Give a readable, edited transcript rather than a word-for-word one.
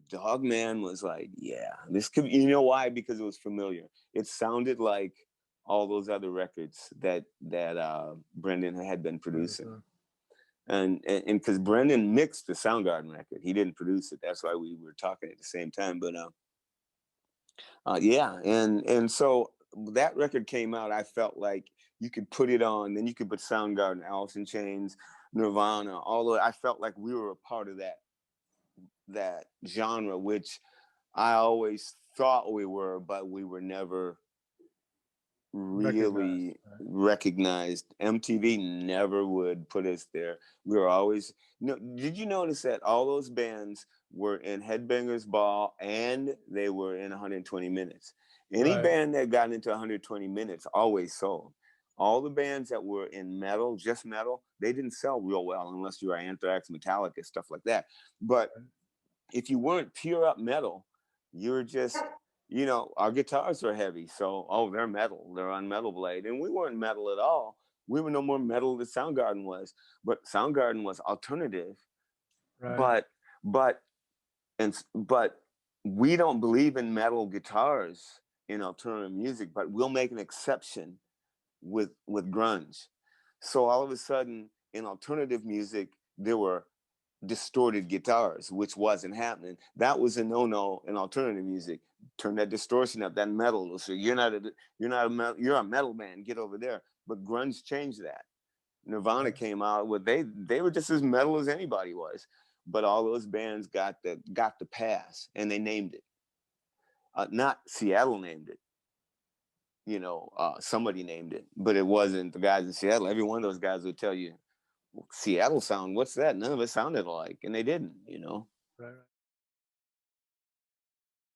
Dogman was like, yeah, this could, you know why? Because it was familiar. It sounded like all those other records that Brendan had been producing. And because Brendan mixed the Soundgarden record, he didn't produce it. That's why we were talking at the same time. But yeah, and so that record came out. I felt like you could put it on, then you could put Soundgarden, Alice in Chains, Nirvana, all of. I felt like we were a part of that genre, which I always thought we were, but we were never really recognized. MTV never would put us there. We were always, no. Did you notice that all those bands were in Headbangers Ball and they were in 120 minutes? Any band that got into 120 minutes always sold. All the bands that were in metal, just metal, they didn't sell real well unless you were Anthrax, Metallica, stuff like that. But if you weren't pure up metal, you're just, our guitars are heavy. So, they're metal. They're on Metal Blade. And we weren't metal at all. We were no more metal than Soundgarden was. But Soundgarden was alternative. But, but, but we don't believe in metal guitars in alternative music, but we'll make an exception with grunge. So all of a sudden in alternative music, there were distorted guitars, which wasn't happening. That was a no-no in alternative music. Turn that distortion up, that metal. So you're a metal band. Get over there. But grunge changed that. Nirvana came out with they were just as metal as anybody was. But all those bands got the pass, and they named it. Not Seattle named it. Somebody named it, but it wasn't the guys in Seattle. Every one of those guys would tell you, Seattle sound, what's that? None of it sounded alike, and they didn't.